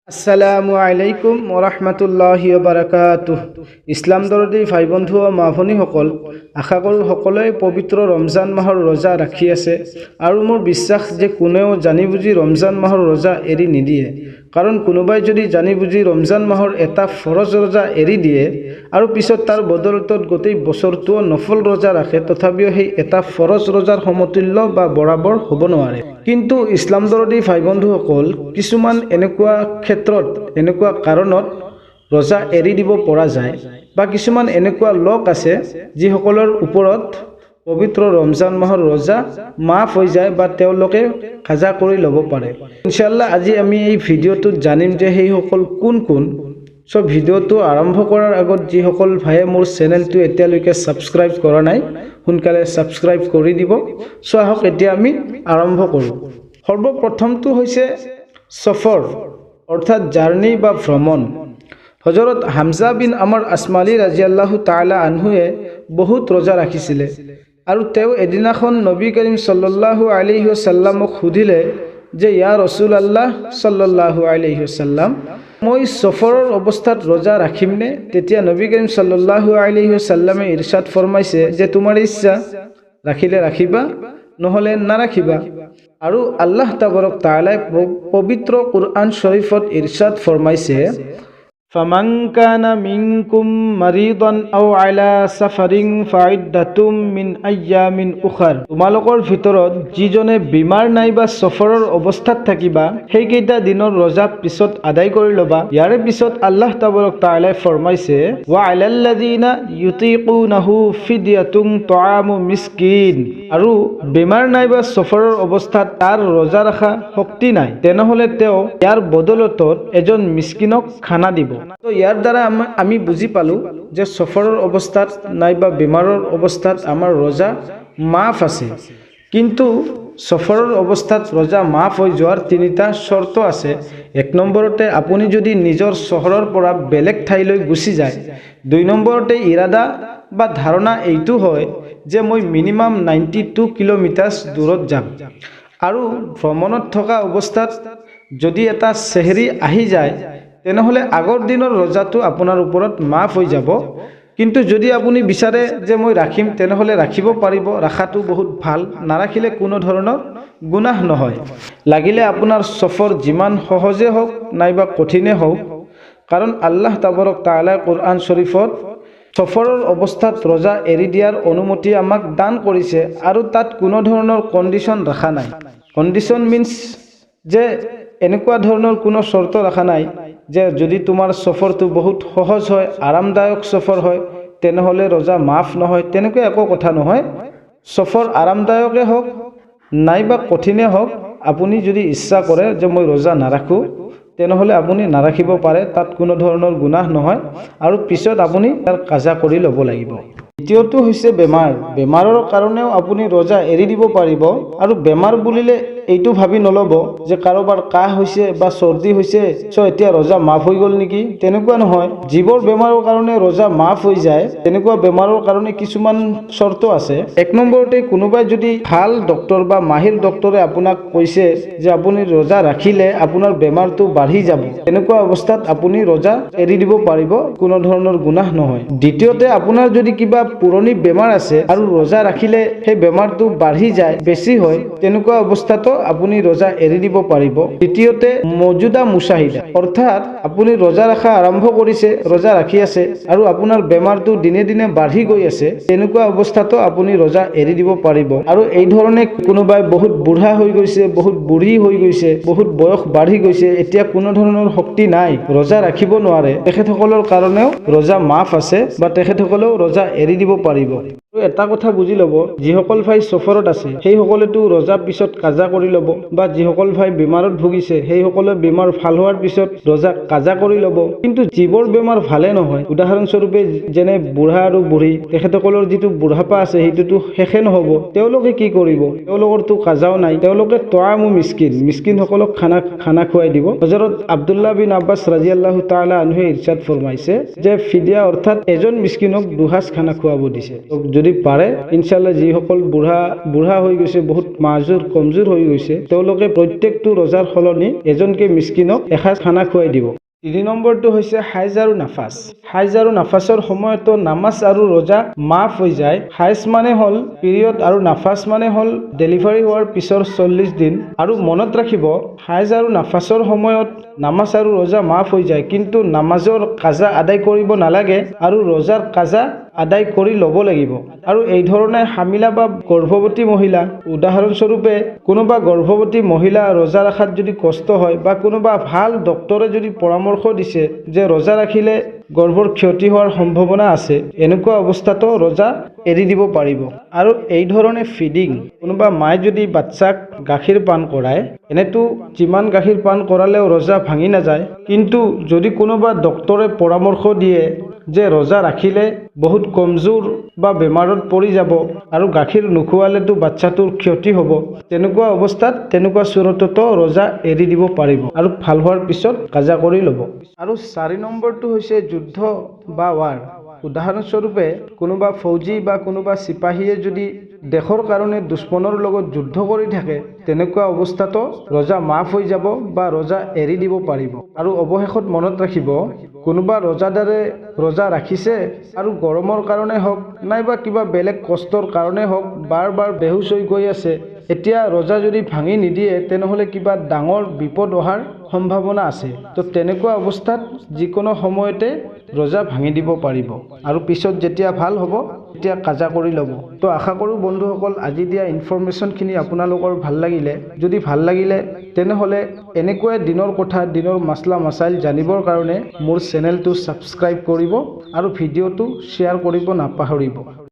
আসসালামু আলাইকুম ওৰহমতুল্লাহি বাৰাকাতুহ। ইছলাম দৰদী ভাই বন্ধু ও মা ভনীসকল, আশা কৰোঁ সকলোৱে পবিত্ৰ ৰমজান মাহৰ ৰোজা ৰাখি আছে আৰু মোৰ বিশ্বাস যে কোনেও জানি বুজি ৰমজান মাহৰ ৰোজা এৰি নিদিয়ে। কাৰণ কোনোবাই যদি জানি বুজি ৰমজান মাহৰ এটা ফৰজ ৰোজা এৰি দিয়ে আৰু পিছত তাৰ বদলতত গোটেই বছৰটোও নফল ৰোজা ৰাখে, তথাপিও সেই এটা ফৰজ ৰোজাৰ সমতুল্য বা বৰাবৰ হ'ব নোৱাৰে। কিন্তু ইছলাম দৰদী ভাই বন্ধুসকল, কিছুমান এনেকুৱা ক্ষেত্ৰত এনেকুৱা কাৰণত ৰোজা এৰি দিব পৰা যায়, বা কিছুমান এনেকুৱা লোক আছে যিসকলৰ ওপৰত পবিত্ৰ ৰমজান মাহৰ ৰোজা মাফ হৈ যায় বা তেওঁলোকে কাজা কৰি ল'ব পাৰে। ইনশাআল্লাহ আজি আমি এই ভিডিঅ'টোত জানিম যে সেইসকল কোন কোন। সো ভিডিঅ'টো আৰম্ভ কৰাৰ আগত যিসকল ভাইয়ে মোৰ চেনেলটো এতিয়ালৈকে ছাবস্ক্ৰাইব কৰা নাই, সোনকালে ছাবস্ক্ৰাইব কৰি দিব। সো আহক এতিয়া আমি আৰম্ভ কৰোঁ। সৰ্বপ্ৰথমটো হৈছে সফৰ, অৰ্থাৎ জাৰ্ণি বা ভ্ৰমণ। হজৰত হামজা বিন আমাৰ আসমালী ৰাজিয়াল্লাহু তাআলা আনহুৱে বহুত ৰোজা ৰাখিছিলে আৰু তেওঁ এদিনাখন নবী কৰিম সাল্লাল্লাহু আলাইহি ওয়াসাল্লামক সুধিলে যে ইয়া ৰাসূলুল্লাহ সাল্লাল্লাহু আলাইহি ওয়াসাল্লাম, মই সফৰৰ অৱস্থাত ৰোজা ৰাখিমনে? তেতিয়া নবী কৰিম সাল্লাল্লাহু আলাইহি ওয়াসাল্লামে ইৰশাদ ফৰমাইছে যে তোমাৰ ইচ্ছা, ৰাখিলে ৰাখিবা, নহ'লে নাৰাখিবা। আৰু আল্লাহ তাবাৰক তাআলাই পবিত্ৰ কুৰআন শৰীফত ইৰশাদ ফৰমাইছে, ফামান কানা মিনকুম মাৰিদান আও আলা সাফাৰিন ফাইদ্দাতুম মিন আইয়ামিন উখাৰ। তোমালোকৰ ভিতৰত যিজনে বিমাৰ নাই বা সফৰৰ অৱস্থাত থাকিবা, সেইকেইটা দিনৰ ৰোজা পিছত আদায় কৰি ল'বা। ইয়াৰে পিছত আল্লাহ তাবাৰক তাআলাই ফৰমাইছে, ওয়া আলাল্লাযিনা ইউতিকুনাহু ফিদিয়াতুন তুআমু মিসকিন। আৰু বেমাৰ নাই বা সফৰৰ অৱস্থাত তাৰ ৰোজা ৰখা শক্তি নাই, তেনেহ'লে তেওঁ ইয়াৰ বদলতত এজন মিসকিনক খানা দিব। তো ইয়াৰ দ্বাৰা আমি বুজি পালোঁ যে সফৰৰ অৱস্থাত নাইবা বেমাৰৰ অৱস্থাত আমাৰ ৰোজা মাফ আছে। কিন্তু সফৰৰ অৱস্থাত ৰোজা মাফ হৈ যোৱাৰ তিনিটা চৰ্ত আছে। এক নম্বৰতে আপুনি যদি নিজৰ চহৰৰ পৰা বেলেগ ঠাইলৈ গুচি যায়। দুই নম্বৰতে ইৰাদা বা ধাৰণা এইটো হয় যে মই মিনিমাম 92 কিলোমিটাৰ দূৰত যাম। আৰু ভ্ৰমণত থকা অৱস্থাত যদি এটা চেহৰি আহি যায়, তেনেহ'লে আগৰ দিনৰ ৰোজাটো আপোনাৰ ওপৰত মাফ হৈ যাব। কিন্তু যদি আপুনি বিচাৰে যে মই ৰাখিম, তেনেহ'লে ৰাখিব পাৰিব, ৰাখাটো বহুত ভাল, নাৰাখিলে কোনো ধৰণৰ গুনাহ নহয়। লাগিলে আপোনাৰ সফৰ যিমান সহজে হওক নাইবা কঠিনে হওক, কাৰণ আল্লাহ তাবাৰক তাআলাই কুৰআন শৰীফত সফৰৰ অৱস্থাত ৰোজা এৰি দিয়াৰ অনুমতি আমাক দান কৰিছে আৰু তাত কোনো ধৰণৰ কণ্ডিশ্যন ৰখা নাই। কণ্ডিশ্যন মিন্স যে এনেকুৱা ধৰণৰ কোনো চৰ্ত ৰখা নাই যে যদি তোমাৰ সফৰটো বহুত সহজ হয়, আৰামদায়ক সফৰ হয়, তেনেহ'লে ৰোজা মাফ নহয়, তেনেকুৱা একো কথা নহয়। সফৰ আৰামদায়কে হওক নাইবা কঠিনে হওক, আপুনি যদি ইচ্ছা কৰে যে মই ৰোজা নাৰাখোঁ, তেনেহ'লে আপুনি নাৰাখিব পাৰে, তাত কোনো ধৰণৰ গুনাহ নহয় আৰু পিছত আপুনি তাৰ কাজা কৰি ল'ব লাগিব। দ্বিতীয়টো হৈছে বেমাৰ। বেমাৰৰ কাৰণেও আপুনি ৰোজা এৰি দিব পাৰিব। আৰু বেমাৰ বুলিলে এইটো ভাবি নল'ব যে কাৰোবাৰ কাহ হৈছে বা চৰ্দি হৈছে, এতিয়া ৰোজা মাফ হৈ গ'ল নেকি, তেনেকুৱা নহয়। যিবোৰ বেমাৰৰ কাৰণে ৰোজা মাফ হৈ যায়, তেনেকুৱা বেমাৰৰ কাৰণে কিছুমান চৰ্ত আছে। এক নম্বৰতে কোনোবাই যদি ভাল ডক্তৰ বা মাহিৰ ডক্তৰে আপোনাক কৈছে যে আপুনি ৰোজা ৰাখিলে আপোনাৰ বেমাৰটো বাঢ়ি যাব, তেনেকুৱা অৱস্থাত আপুনি ৰোজা এৰি দিব পাৰিব, কোনো ধৰণৰ গুনাহ নহয়। দ্বিতীয়তে আপোনাৰ যদি কিবা পুৰণি বেমাৰ আছে আৰু ৰোজা ৰাখিলে সেই বেমাৰটো বাঢ়ি যায়, বেছি হয়, তেনেকুৱা অৱস্থাতো আপুনি ৰোজা এৰি দিব পাৰিব। তৃতীয়তে মৌজুদা মুশ্বাহিদা, অৰ্থাৎ আপুনি ৰোজা ৰখা আৰম্ভ কৰিছে, ৰোজা ৰাখি আছে আৰু আপোনাৰ বেমাৰটো দিনে দিনে বাঢ়ি গৈ আছে, তেনেকুৱা অৱস্থাতো আপুনি ৰোজা এৰি দিব পাৰিব। আৰু এই ধৰণে কোনোবাই বহুত বুঢ়া হৈ গৈছে, বহুত বুঢ়ী হৈ গৈছে, বহুত বয়স বাঢ়ি গৈছে, এতিয়া কোনো ধৰণৰ শক্তি নাই, ৰোজা ৰাখিব নোৱাৰে, তেখেতসকলৰ কাৰণেও ৰোজা মাফ আছে বা তেখেতসকলেও ৰোজা এৰি দিব পাৰিব। আৰু এটা কথা বুজি ল'ব, যিসকল ভাই সফৰত আছে সেইসকলেতো ৰোজা পিছত কাজা কৰি ল'ব, বা যিসকল ভাই বেমাৰত ভুগিছে সেইসকলে বেমাৰ ভাল হোৱাৰ পিছত ৰোজা কাজা কৰি ল'ব। কিন্তু যিবোৰ বেমাৰ ভালে নহয়, উদাহৰণস্বৰূপে যেনে বুঢ়া আৰু বুঢ়ী, তেখেতসকলৰ যিটো বুঢ়াপা আছে সেইটোতো শেষে নহ'ব, তেওঁলোকে কি কৰিব? তেওঁলোকৰতো কাজাও নাই, তেওঁলোকে তুআমু মিসকিন, মিসকিনসকলক খানা খুৱাই দিব। হযৰত আব্দুল্লাহ বিন আব্বাছ ৰাদিয়াল্লাহু তাআলা আনহুৱে ইৰশাদ ফৰমাইছে যে ফিদিয়া, অৰ্থাৎ এজন মিসকিনক দুসাঁজ খানা খুৱাব দিছে। যদি যদি পাৰে ইনশাআল্লাহ যিসকল বুঢ়া হৈ গৈছে, বহুত মাজুৰ কমজোৰ হৈ গৈছে, তেওঁলোকে প্ৰত্যেকটো ৰোজাৰ সলনি এজনকে মিস্কিনক এসাঁজ খানা খুৱাই দিব। 3 নম্বৰটো হৈছে হাইজ আৰু নাফাজ। হাইজ আৰু নাফাজৰ সময়তো নামাজ আৰু ৰোজা মাফ হৈ যায়। হাইজ মানে হ'ল পিৰিয়ড আৰু নাফাজ মানে হ'ল ডেলিভাৰী হোৱাৰ পিছৰ 40 দিন। আৰু মনত ৰাখিব, হাইজ আৰু নাফাজৰ সময়ত নামাজ আৰু ৰোজা মাফ হৈ যায়, কিন্তু নামাজৰ কাজা আদায় কৰিব নালাগে আৰু ৰোজাৰ কাজা আদায় কৰি ল'ব লাগিব। আৰু এই ধৰণে হামিলা বা গৰ্ভৱতী মহিলা, উদাহৰণস্বৰূপে কোনোবা গৰ্ভৱতী মহিলা ৰোজা ৰখাত যদি কষ্ট হয় বা কোনোবা ভাল ডক্তৰে যদি পৰামৰ্শ দিছে যে ৰোজা ৰাখিলে গৰ্ভৰ ক্ষতি হোৱাৰ সম্ভাৱনা আছে, এনেকুৱা অৱস্থাতো ৰোজা এৰি দিব পাৰিব। আৰু এই ধৰণে ফিডিং, কোনোবা মায়ে যদি বাচ্চাক গাখীৰ পান কৰায়, এনেতো যিমান গাখীৰ পান কৰালেও ৰোজা ভাঙি নাযায়, কিন্তু যদি কোনোবা ডক্তৰে পৰামৰ্শ দিয়ে যে ৰোজা ৰাখিলে বহুত কমজোৰ বা বেমাৰত পৰি যাব আৰু গাখীৰ নোখোৱালেতো বাচ্চাটোৰ ক্ষতি হ'ব, তেনেকুৱা অৱস্থাত তেনেকুৱা চূৰততো ৰোজা এৰি দিব পাৰিব আৰু ভাল হোৱাৰ পিছত কাজা কৰি ল'ব। আৰু 4 নম্বৰটো হৈছে যুদ্ধ বা ৱাৰ। উদাহৰণস্বৰূপে কোনোবা ফৌজী বা কোনোবা চিপাহীয়ে যদি দেশৰ কাৰণে দুশ্মনৰ লগত যুদ্ধ কৰি থাকে, তেনেকুৱা অৱস্থাতো ৰোজা মাফ হৈ যাব বা ৰোজা এৰি দিব পাৰিব। আৰু অৱশেষত মনত ৰাখিব, কোনোবা ৰোজাদাৰে ৰোজা ৰাখিছে আৰু গৰমৰ কাৰণে হওক নাইবা কিবা বেলেগ কষ্টৰ কাৰণে হওক বাৰ বাৰ বেহুচ হৈ গৈ আছে, এতিয়া ৰোজা যদি ভাঙি নিদিয়ে তেনেহ'লে কিবা ডাঙৰ বিপদ অহাৰ সম্ভাৱনা আছে। তো তেনেকুৱা অৱস্থাত যিকোনো সময়তে ৰোজা ভাঙি দিব পাৰিব আৰু পিছত যেতিয়া ভাল হ'ব তেতিয়া কাজা কৰি ল'ব। তো আশা কৰোঁ বন্ধুসকল, আজি দিয়া ইনফৰমেশ্যনখিনি আপোনালোকৰ ভাল লাগিলে। যদি ভাল লাগিলে তেনেহ'লে এনেকুৱাই দিনৰ কথা, দিনৰ মাছলা মাছাইল জানিবৰ কাৰণে মোৰ চেনেলটো ছাবস্ক্ৰাইব কৰিব আৰু ভিডিঅ'টো শ্বেয়াৰ কৰিব নাপাহৰিব।